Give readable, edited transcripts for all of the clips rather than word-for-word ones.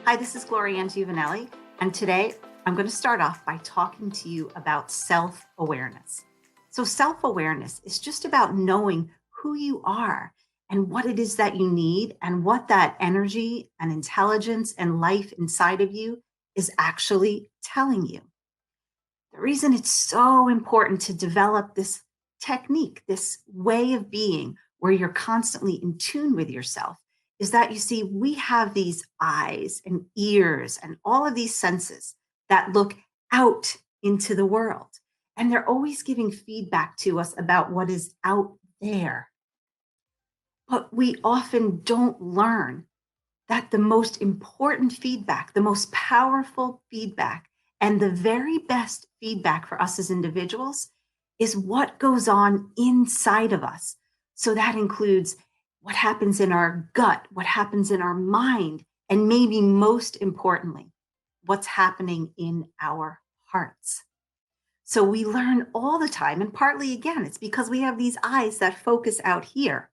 Hi, this is Gloriane Giovanelli, and today I'm going to start off by talking to you about self-awareness. So self-awareness is just about knowing who you are and what it is that you need and what that energy and intelligence and life inside of you is actually telling you. The reason it's so important to develop this technique, this way of being where you're constantly in tune with yourself, is that you see, we have these eyes and ears and all of these senses that look out into the world. And they're always giving feedback to us about what is out there. But we often don't learn that the most important feedback, the most powerful feedback, and the very best feedback for us as individuals is what goes on inside of us. So that includes what happens in our gut, what happens in our mind, and maybe most importantly, what's happening in our hearts. So we learn all the time. And partly, again, it's because we have these eyes that focus out here.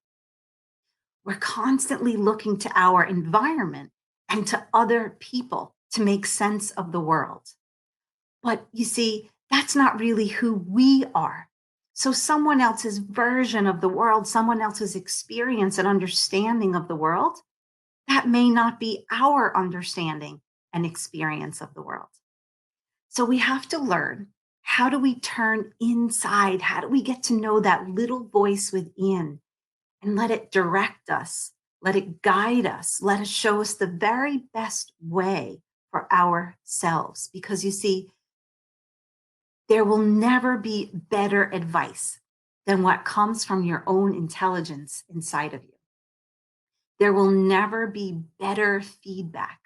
We're constantly looking to our environment and to other people to make sense of the world. But you see, that's not really who we are. So, someone else's version of the world, someone else's experience and understanding of the world, that may not be our understanding and experience of the world. So, we have to learn, how do we turn inside? How do we get to know that little voice within and let it direct us, let it guide us, let it show us the very best way for ourselves? Because you see, there will never be better advice than what comes from your own intelligence inside of you. There will never be better feedback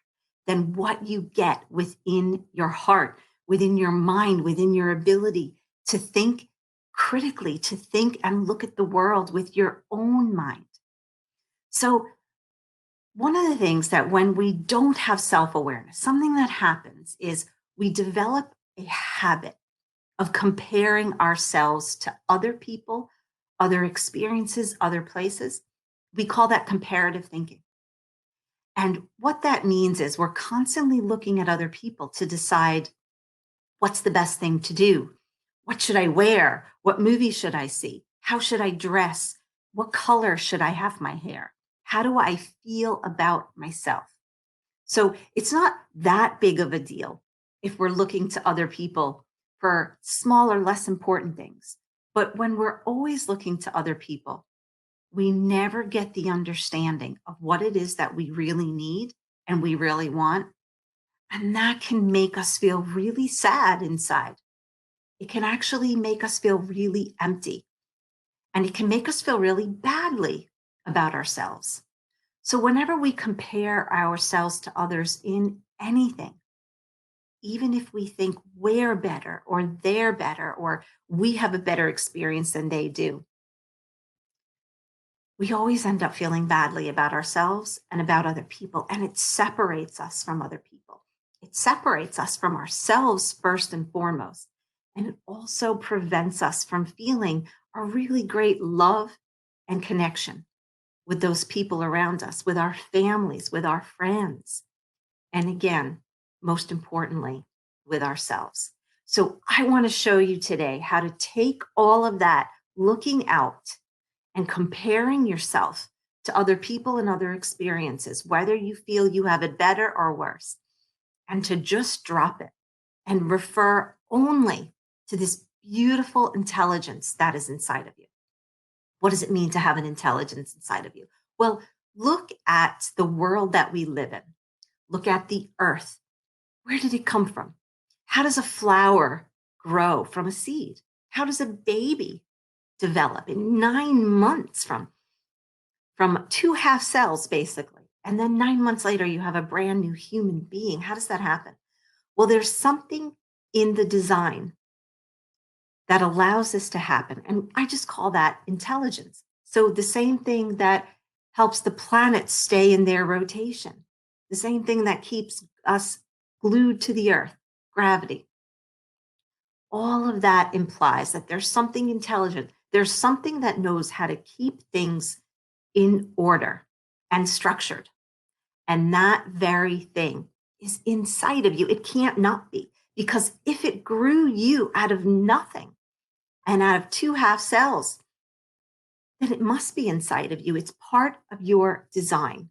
than what you get within your heart, within your mind, within your ability to think critically, to think and look at the world with your own mind. So, one of the things that when we don't have self awareness, something that happens is we develop a habit of comparing ourselves to other people, other experiences, other places. We call that comparative thinking. And what that means is we're constantly looking at other people to decide what's the best thing to do. What should I wear? What movie should I see? How should I dress? What color should I have my hair? How do I feel about myself? So it's not that big of a deal if we're looking to other people for smaller, less important things. But when we're always looking to other people, we never get the understanding of what it is that we really need and we really want. And that can make us feel really sad inside. It can actually make us feel really empty. And it can make us feel really badly about ourselves. So, whenever we compare ourselves to others in anything, even if we think we're better or they're better or we have a better experience than they do, we always end up feeling badly about ourselves and about other people. And it separates us from other people. It separates us from ourselves first and foremost. And it also prevents us from feeling a really great love and connection with those people around us, with our families, with our friends. And again, most importantly, with ourselves. So I want to show you today how to take all of that looking out and comparing yourself to other people and other experiences, whether you feel you have it better or worse, and to just drop it and refer only to this beautiful intelligence that is inside of you. What does it mean to have an intelligence inside of you? Well, look at the world that we live in. Look at the earth. Where did it come from? How does a flower grow from a seed? How does a baby develop in 9 months from two half cells, basically? And then 9 months later, you have a brand new human being. How does that happen? Well, there's something in the design that allows this to happen. And I just call that intelligence. So the same thing that helps the planets stay in their rotation, the same thing that keeps us glued to the earth, gravity. All of that implies that there's something intelligent. There's something that knows how to keep things in order and structured. And that very thing is inside of you. It can't not be, because if it grew you out of nothing and out of two half cells, then it must be inside of you. It's part of your design.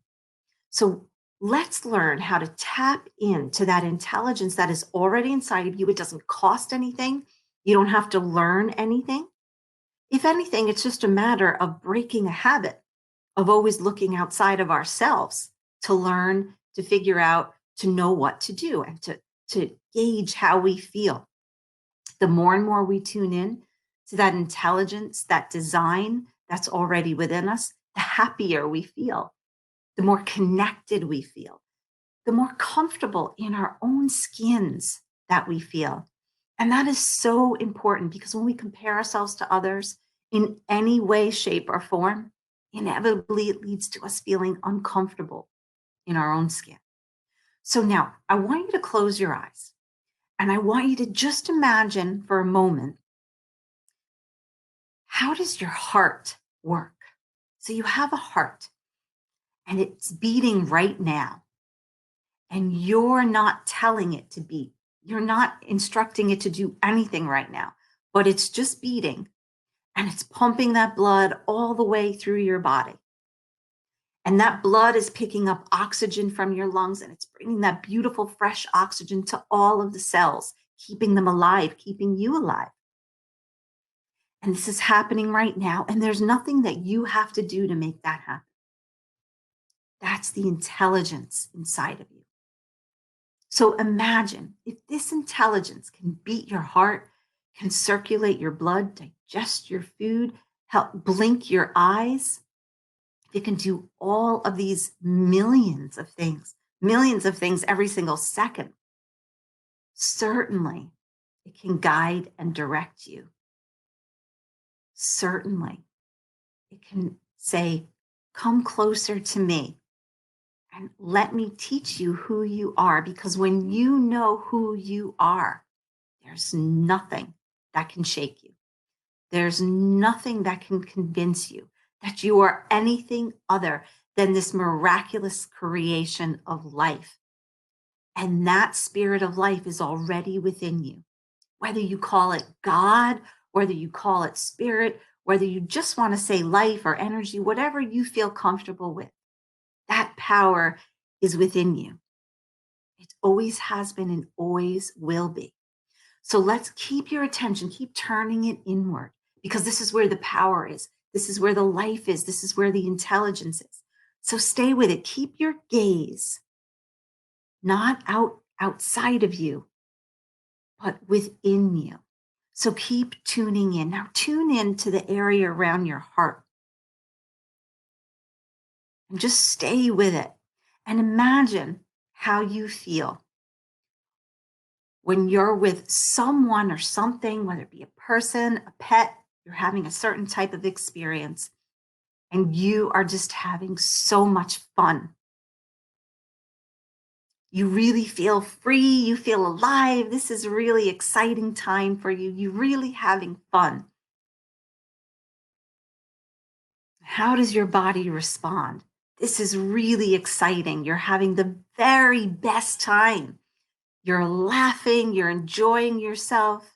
So let's learn how to tap into that intelligence that is already inside of you. It doesn't cost anything. You don't have to learn anything. If anything, it's just a matter of breaking a habit of always looking outside of ourselves to learn, to figure out, to know what to do, and to gauge how we feel. The more and more we tune in to that intelligence, that design that's already within us, the happier we feel, the more connected we feel, the more comfortable in our own skins that we feel. And that is so important, because when we compare ourselves to others in any way, shape, or form, inevitably it leads to us feeling uncomfortable in our own skin. So now I want you to close your eyes, and I want you to just imagine for a moment, how does your heart work? So you have a heart and it's beating right now, and you're not telling it to beat. You're not instructing it to do anything right now, but it's just beating, and it's pumping that blood all the way through your body. And that blood is picking up oxygen from your lungs, and it's bringing that beautiful, fresh oxygen to all of the cells, keeping them alive, keeping you alive. And this is happening right now, and there's nothing that you have to do to make that happen. That's the intelligence inside of you. So imagine if this intelligence can beat your heart, can circulate your blood, digest your food, help blink your eyes. If it can do all of these millions of things every single second, certainly it can guide and direct you. Certainly it can say, come closer to me and let me teach you who you are. Because when you know who you are, there's nothing that can shake you. There's nothing that can convince you that you are anything other than this miraculous creation of life. And that spirit of life is already within you. Whether you call it God, whether you call it spirit, whether you just want to say life or energy, whatever you feel comfortable with, that power is within you. It always has been and always will be. So let's keep your attention, keep turning it inward, because this is where the power is. This is where the life is. This is where the intelligence is. So stay with it. Keep your gaze not outside of you, but within you. So keep tuning in. Now tune in to the area around your heart and just stay with it, and imagine how you feel when you're with someone or something, whether it be a person, a pet, you're having a certain type of experience, and you are just having so much fun. You really feel free, you feel alive. This is a really exciting time for you. You're really having fun. How does your body respond? This is really exciting. You're having the very best time. You're laughing, you're enjoying yourself.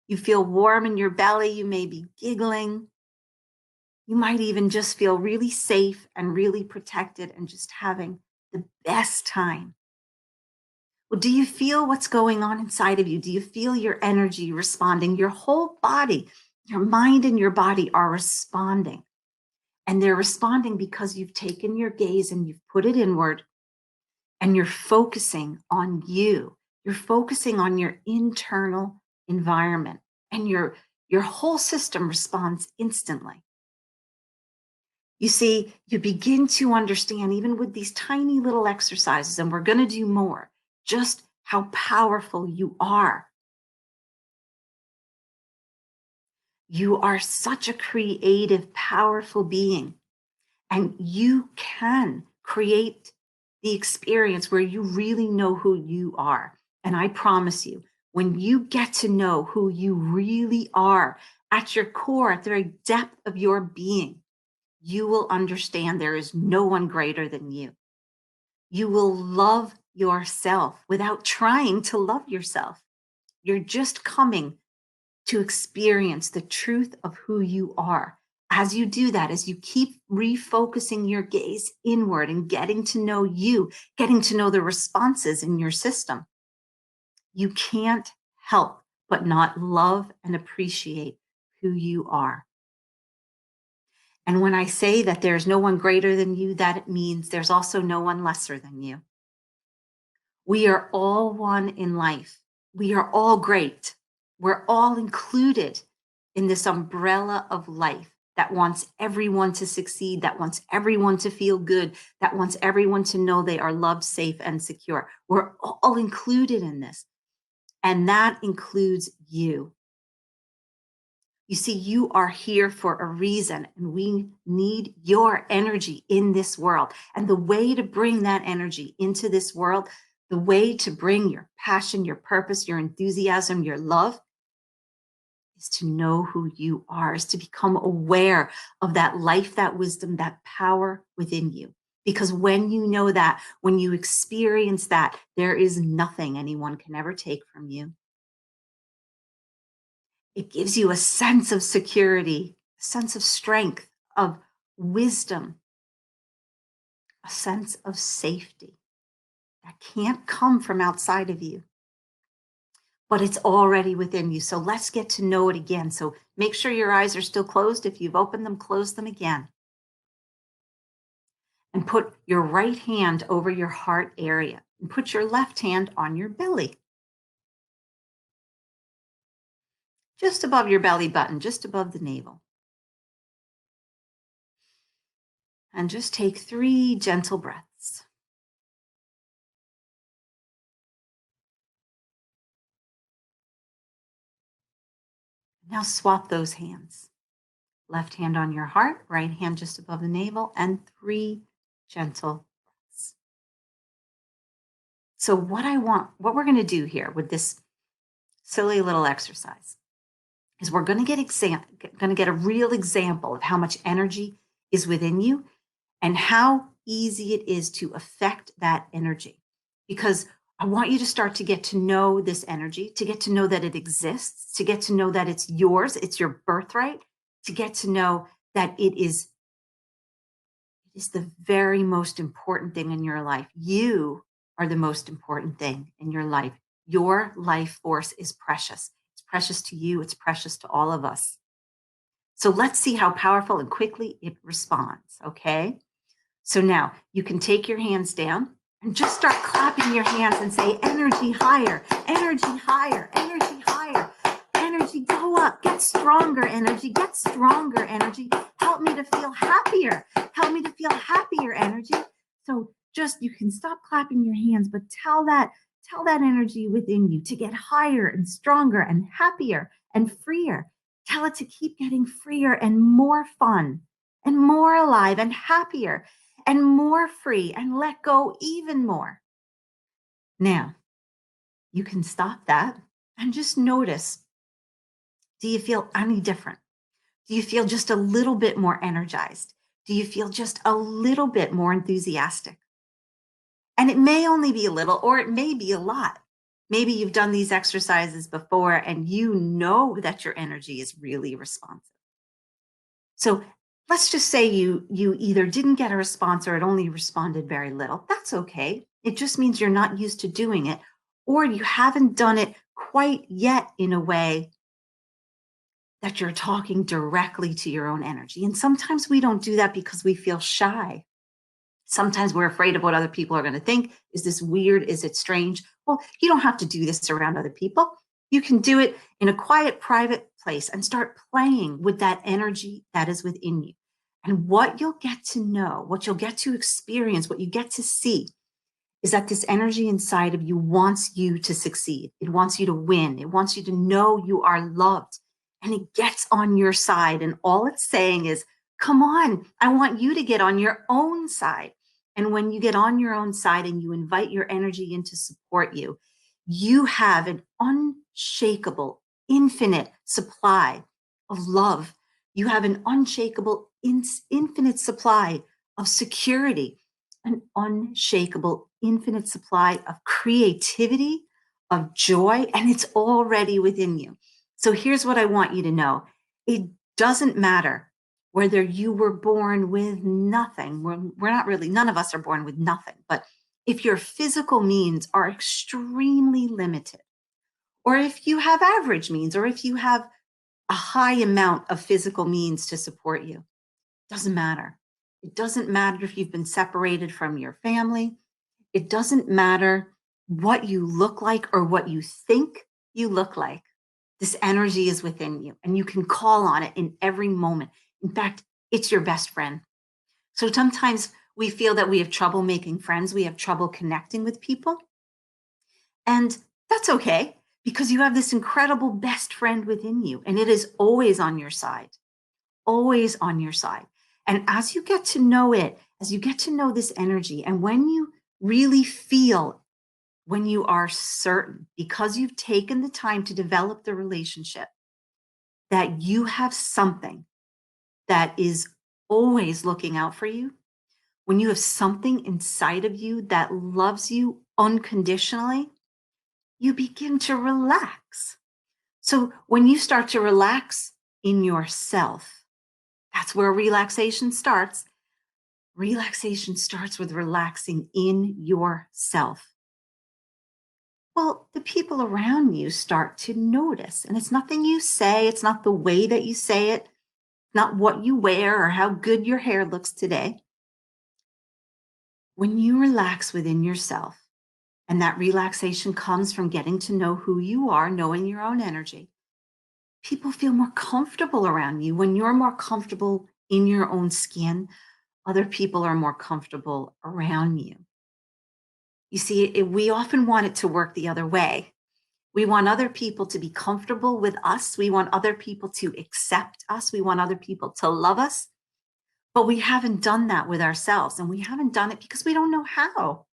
You feel warm in your belly, you may be giggling. You might even just feel really safe and really protected and just having the best time. Well, do you feel what's going on inside of you? Do you feel your energy responding? Your whole body, your mind and your body are responding. And they're responding because you've taken your gaze and you've put it inward, and you're focusing on you. You're focusing on your internal environment, and your whole system responds instantly. You see, you begin to understand, even with these tiny little exercises, and we're going to do more, just how powerful you are. You are such a creative, powerful being, and you can create the experience where you really know who you are. And I promise you, when you get to know who you really are at your core, at the very depth of your being, you will understand there is no one greater than you. You will love yourself without trying to love yourself. You're just coming to experience the truth of who you are. As you do that, as you keep refocusing your gaze inward and getting to know you, getting to know the responses in your system, you can't help but not love and appreciate who you are. And when I say that there's no one greater than you, that means there's also no one lesser than you. We are all one in life. We are all great. We're all included in this umbrella of life that wants everyone to succeed, that wants everyone to feel good, that wants everyone to know they are loved, safe, and secure. We're all included in this. And that includes you. You see, you are here for a reason, and we need your energy in this world. And the way to bring that energy into this world, the way to bring your passion, your purpose, your enthusiasm, your love, is to know who you are, is to become aware of that life, that wisdom, that power within you. Because when you know that, when you experience that, there is nothing anyone can ever take from you. It gives you a sense of security, a sense of strength, of wisdom, a sense of safety that can't come from outside of you, but it's already within you. So let's get to know it again. So make sure your eyes are still closed. If you've opened them, close them again. And put your right hand over your heart area and put your left hand on your belly, just above your belly button, just above the navel. And just take 3 gentle breaths. Now swap those hands. Left hand on your heart, right hand just above the navel, and 3 gentle breaths. So what we're going to do here with this silly little exercise is we're going to get a real example of how much energy is within you and how easy it is to affect that energy. Because I want you to start to get to know this energy, to get to know that it exists, to get to know that it's yours, it's your birthright, to get to know that it is the very most important thing in your life. You are the most important thing in your life. Your life force is precious. It's precious to you. It's precious to all of us. So let's see how powerful and quickly it responds, okay? So now you can take your hands down and just start clapping your hands and say, energy higher, energy higher, energy higher, energy go up, get stronger energy, help me to feel happier, energy. So just, you can stop clapping your hands, but tell that energy within you to get higher and stronger and happier and freer. Tell it to keep getting freer and more fun and more alive and happier and more free and let go even more. Now, you can stop that and just notice, do you feel any different? Do you feel just a little bit more energized? Do you feel just a little bit more enthusiastic? And it may only be a little, or it may be a lot. Maybe you've done these exercises before and you know that your energy is really responsive. So let's just say you either didn't get a response or it only responded very little. That's okay. It just means you're not used to doing it, or you haven't done it quite yet in a way that you're talking directly to your own energy. And sometimes we don't do that because we feel shy. Sometimes we're afraid of what other people are going to think. Is this weird? Is it strange? Well, you don't have to do this around other people. You can do it in a quiet, private place and start playing with that energy that is within you. And what you'll get to know, what you'll get to experience, what you get to see is that this energy inside of you wants you to succeed. It wants you to win. It wants you to know you are loved. And it gets on your side. And all it's saying is, come on, I want you to get on your own side. And when you get on your own side and you invite your energy in to support you, you have an unshakable, infinite supply of love. You have an unshakable, infinite supply of security, an unshakable, infinite supply of creativity, of joy, and it's already within you. So here's what I want you to know. It doesn't matter whether you were born with nothing. We're not really, none of us are born with nothing, but if your physical means are extremely limited, or if you have average means, or if you have a high amount of physical means to support you, doesn't matter. It doesn't matter if you've been separated from your family. It doesn't matter what you look like or what you think you look like. This energy is within you and you can call on it in every moment. In fact, it's your best friend. So sometimes we feel that we have trouble making friends, we have trouble connecting with people. And that's okay because you have this incredible best friend within you and it is always on your side, always on your side. And as you get to know it, as you get to know this energy, and when you really feel, when you are certain, because you've taken the time to develop the relationship, that you have something that is always looking out for you, when you have something inside of you that loves you unconditionally, you begin to relax. So when you start to relax in yourself, that's where relaxation starts. Relaxation starts with relaxing in yourself. Well, the people around you start to notice. And it's nothing you say, it's not the way that you say it, not what you wear or how good your hair looks today. When you relax within yourself, and that relaxation comes from getting to know who you are, knowing your own energy, people feel more comfortable around you. When you're more comfortable in your own skin, other people are more comfortable around you. You see, we often want it to work the other way. We want other people to be comfortable with us. We want other people to accept us. We want other people to love us. But we haven't done that with ourselves. And we haven't done it because we don't know how.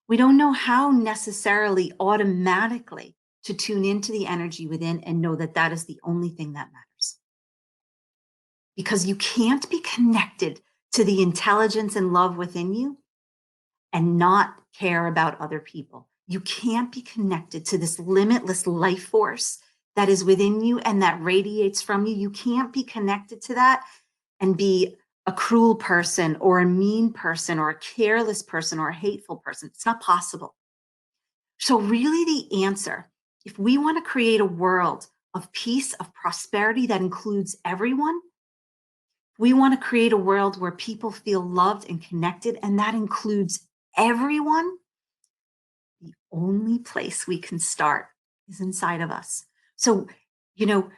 We don't know how necessarily automatically to tune into the energy within and know that that is the only thing that matters. Because you can't be connected to the intelligence and love within you and not care about other people. You can't be connected to this limitless life force that is within you and that radiates from you. You can't be connected to that and be a cruel person or a mean person or a careless person or a hateful person. It's not possible. So really the answer, if we want to create a world of peace, of prosperity that includes everyone, we want to create a world where people feel loved and connected, and that includes everyone. The only place we can start is inside of us. So, you know,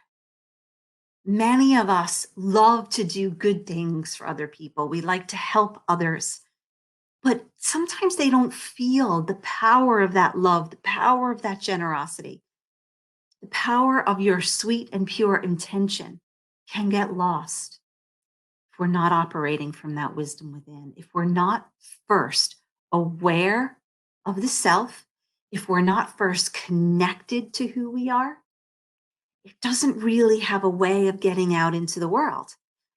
many of us love to do good things for other people. We like to help others, but sometimes they don't feel the power of that love, the power of that generosity, the power of your sweet and pure intention can get lost if we're not operating from that wisdom within, if we're not first aware of the self, if we're not first connected to who we are, it doesn't really have a way of getting out into the world.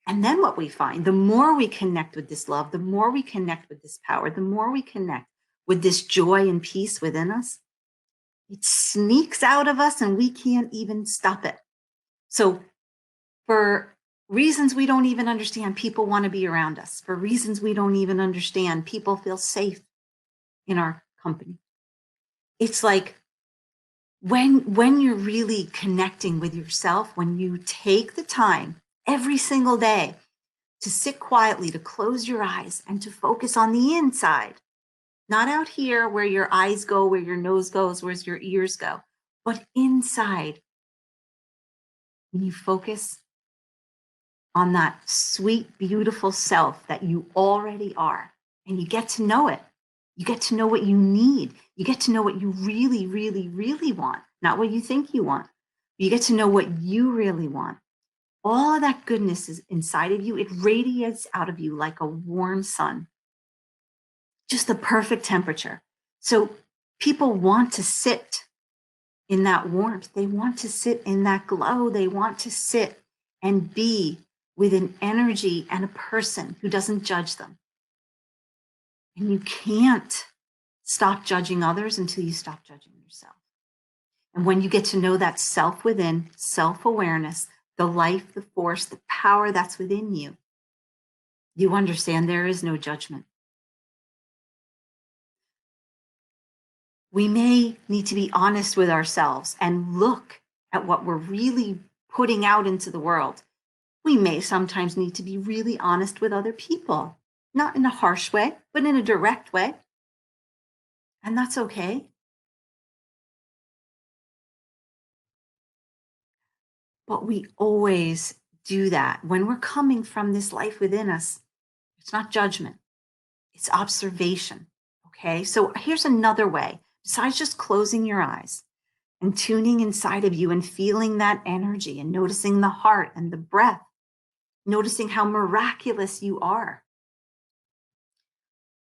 And then what we find, the more we connect with this love, the more we connect with this power, the more we connect with this joy and peace within us, it sneaks out of us and we can't even stop it. So for reasons we don't even understand, people want to be around us. For reasons we don't even understand, people feel safe in our company. It's like when you're really connecting with yourself, when you take the time every single day to sit quietly, to close your eyes and to focus on the inside, not out here where your eyes go, where your nose goes, where your ears go, but inside, when you focus on that sweet, beautiful self that you already are, and you get to know it. You get to know what you need. You get to know what you really, really, really want, not what you think you want. You get to know what you really want. All of that goodness is inside of you. It radiates out of you like a warm sun, just the perfect temperature. So people want to sit in that warmth. They want to sit in that glow. They want to sit and be with an energy and a person who doesn't judge them. And you can't Stop judging others until you stop judging yourself. And when you get to know that self within, self-awareness, the life, the force, the power that's within you, you understand there is no judgment. We may need to be honest with ourselves and look at what we're really putting out into the world. We may sometimes need to be really honest with other people, not in a harsh way, but in a direct way. And that's okay. But we always do that when we're coming from this life within us. It's not judgment, it's observation. Okay. So here's another way, besides just closing your eyes and tuning inside of you and feeling that energy and noticing the heart and the breath, noticing how miraculous you are.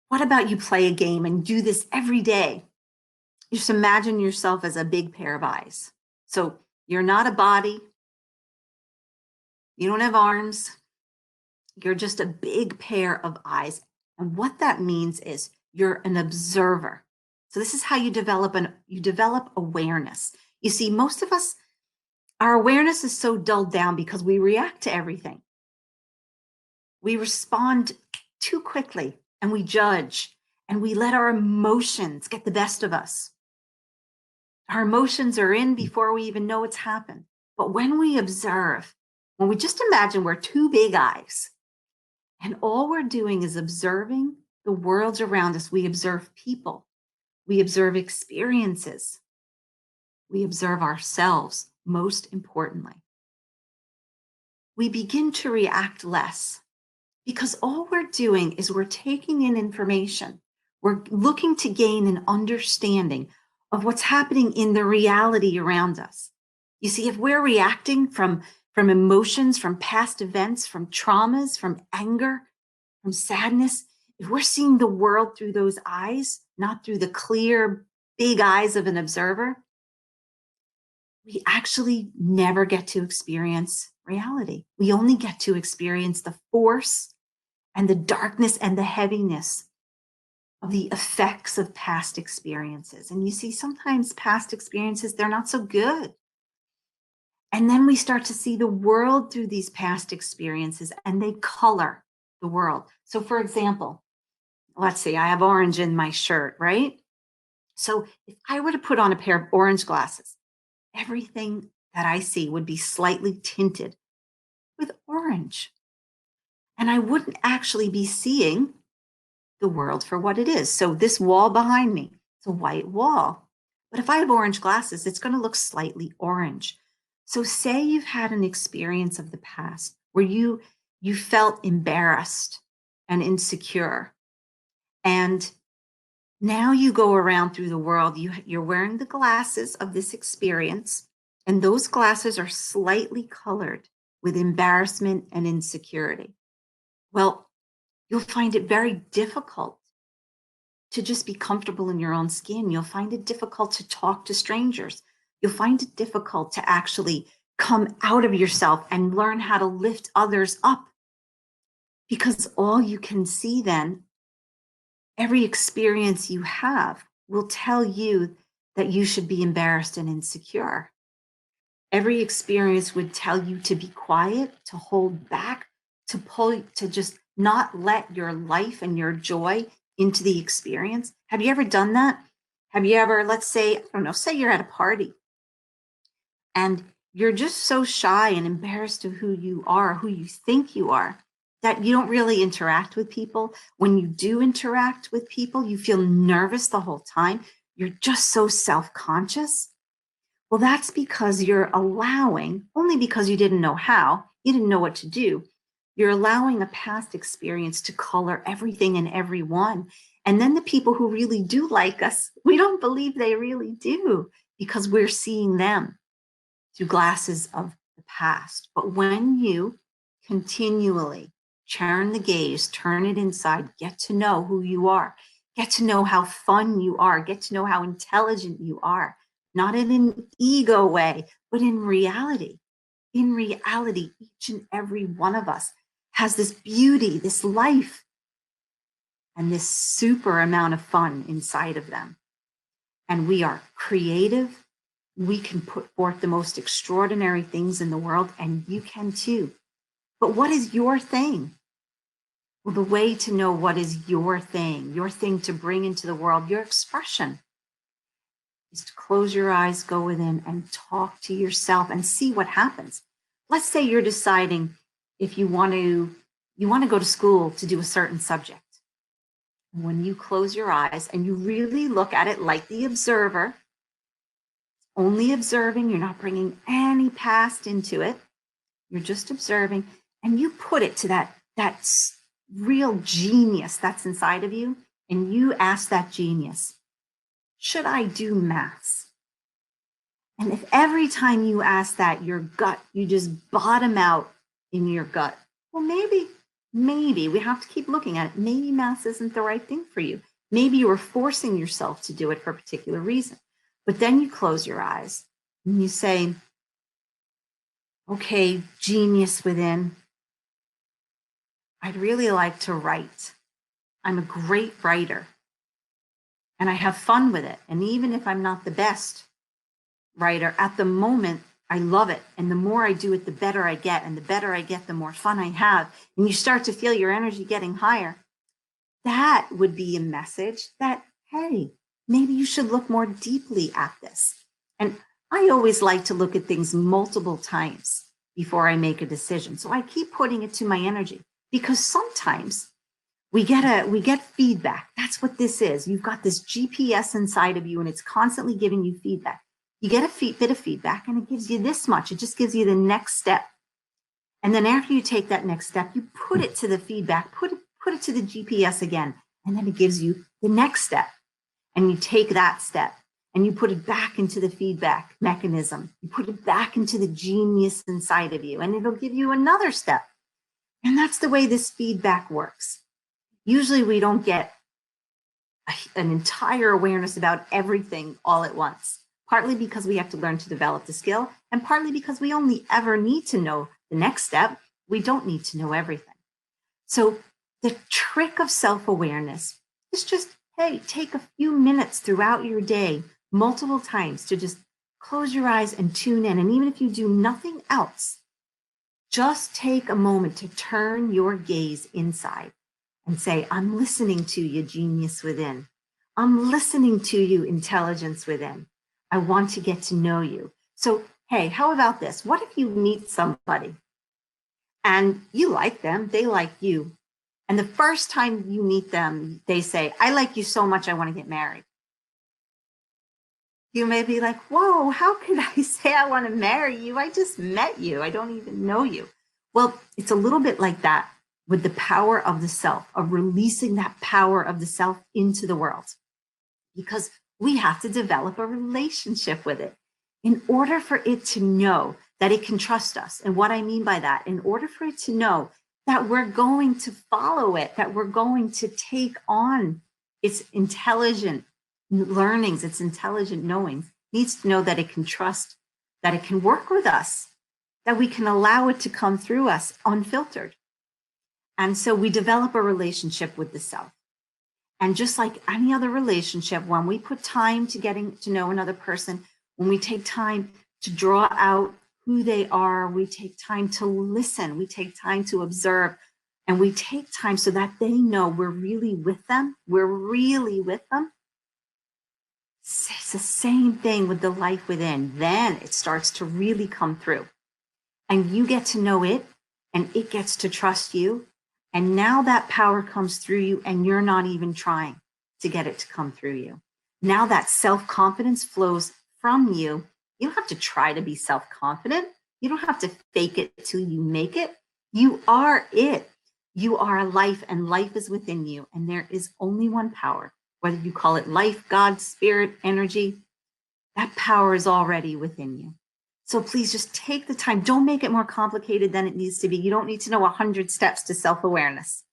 What about you play a game and do this every day? Just imagine yourself as a big pair of eyes. So you're not a body, you don't have arms, you're just a big pair of eyes. And what that means is you're an observer. So this is how you develop awareness. You see, most of us, our awareness is so dulled down because we react to everything. We respond too quickly and we judge and we let our emotions get the best of us. Our emotions are in before we even know it's happened. But when we observe, when we just imagine we're two big eyes and all we're doing is observing the worlds around us, we observe people, we observe experiences, we observe ourselves, most importantly. We begin to react less because all we're doing is we're taking in information. We're looking to gain an understanding of what's happening in the reality around us. You see, if we're reacting from emotions, from past events, from traumas, from anger, from sadness, if we're seeing the world through those eyes, not through the clear, big eyes of an observer, we actually never get to experience reality. We only get to experience the force and the darkness and the heaviness of the effects of past experiences. And you see, sometimes past experiences, they're not so good. And then we start to see the world through these past experiences and they color the world. So for example, let's see, I have orange in my shirt, right? So if I were to put on a pair of orange glasses, everything that I see would be slightly tinted with orange. And I wouldn't actually be seeing the world for what it is. So this wall behind me, it's a white wall. But if I have orange glasses, it's going to look slightly orange. So say you've had an experience of the past where you felt embarrassed and insecure. And now you go around through the world, you're wearing the glasses of this experience, and those glasses are slightly colored with embarrassment and insecurity. Well, you'll find it very difficult to just be comfortable in your own skin. You'll find it difficult to talk to strangers. You'll find it difficult to actually come out of yourself and learn how to lift others up. Because all you can see then, every experience you have will tell you that you should be embarrassed and insecure. Every experience would tell you to be quiet, to hold back, to just not let your life and your joy into the experience. Have you ever done that? Have you ever, let's say, I don't know, say you're at a party and you're just so shy and embarrassed of who you are, who you think you are, that you don't really interact with people. When you do interact with people, you feel nervous the whole time. You're just so self-conscious. Well, that's because you're allowing, only because you didn't know how, you didn't know what to do. You're allowing a past experience to color everything and everyone. And then the people who really do like us, we don't believe they really do because we're seeing them through glasses of the past. But when you continually turn the gaze, turn it inside, get to know who you are, get to know how fun you are, get to know how intelligent you are, not in an ego way, but in reality. In reality, each and every one of us has this beauty, this life and this super amount of fun inside of them. And we are creative. We can put forth the most extraordinary things in the world, and you can too. But what is your thing? Well, the way to know what is your thing to bring into the world, your expression, is to close your eyes, go within, and talk to yourself and see what happens. Let's say you're deciding if you want to go to school to do a certain subject. When you close your eyes and you really look at it like the observer, only observing, you're not bringing any past into it. You're just observing, and you put it to that real genius that's inside of you, and you ask that genius, should I do maths? And if every time you ask that, your gut, you just bottom out in your gut, well, maybe we have to keep looking at it. Maybe maths isn't the right thing for you. Maybe you are forcing yourself to do it for a particular reason. But then you close your eyes and you say, okay, genius within, I'd really like to write. I'm a great writer and I have fun with it. And even if I'm not the best writer at the moment, I love it. And the more I do it, the better I get. And the better I get, the more fun I have. And you start to feel your energy getting higher. That would be a message that, hey, maybe you should look more deeply at this. And I always like to look at things multiple times before I make a decision. So I keep putting it to my energy, because sometimes we get feedback. That's what this is. You've got this GPS inside of you and it's constantly giving you feedback. You get a bit of feedback and it gives you this much. It just gives you the next step. And then after you take that next step, you put it to the feedback, put it to the GPS again. And then it gives you the next step. And you take that step and you put it back into the feedback mechanism. You put it back into the genius inside of you, and it'll give you another step. And that's the way this feedback works. Usually we don't get an entire awareness about everything all at once, partly because we have to learn to develop the skill, and partly because we only ever need to know the next step. We don't need to know everything. So the trick of self-awareness is just, hey, take a few minutes throughout your day, multiple times, to just close your eyes and tune in. And even if you do nothing else, just take a moment to turn your gaze inside and say, I'm listening to you, genius within. I'm listening to you, intelligence within. I want to get to know you. So, hey, how about this? What if you meet somebody and you like them, they like you, and the first time you meet them, they say, I like you so much, I want to get married. You may be like, whoa, how could I say I want to marry you? I just met you. I don't even know you. Well, it's a little bit like that with the power of the self, of releasing that power of the self into the world, because we have to develop a relationship with it in order for it to know that it can trust us. And what I mean by that, in order for it to know that we're going to follow it, that we're going to take on its intelligent learnings, its intelligent knowings, needs to know that it can trust, that it can work with us, that we can allow it to come through us unfiltered. And so we develop a relationship with the self. And just like any other relationship, when we put time to getting to know another person, when we take time to draw out who they are, we take time to listen, we take time to observe, and we take time so that they know we're really with them. We're really with them. It's the same thing with the life within. Then it starts to really come through. And you get to know it, and it gets to trust you. And now that power comes through you, and you're not even trying to get it to come through you. Now that self-confidence flows from you. You don't have to try to be self-confident. You don't have to fake it till you make it. You are it. You are life, and life is within you. And there is only one power, whether you call it life, God, spirit, energy, that power is already within you. So please just take the time. Don't make it more complicated than it needs to be. You don't need to know 100 steps to self-awareness.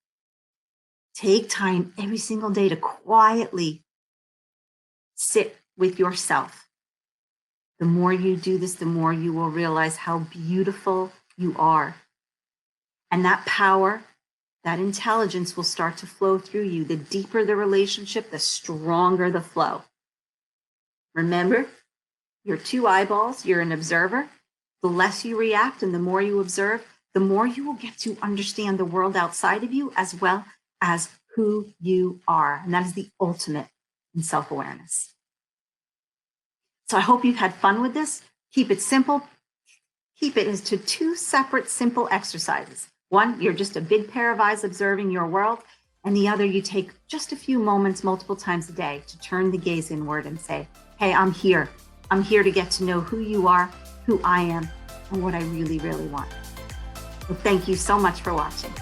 Take time every single day to quietly sit with yourself. The more you do this, the more you will realize how beautiful you are. And that power That intelligence will start to flow through you. The deeper the relationship, the stronger the flow. Remember, you're two eyeballs, you're an observer. The less you react and the more you observe, the more you will get to understand the world outside of you as well as who you are. And that is the ultimate in self-awareness. So I hope you've had fun with this. Keep it simple. Keep it as to two separate simple exercises. One, you're just a big pair of eyes observing your world. And the other, you take just a few moments multiple times a day to turn the gaze inward and say, hey, I'm here. I'm here to get to know who you are, who I am, and what I really, really want. Well, thank you so much for watching.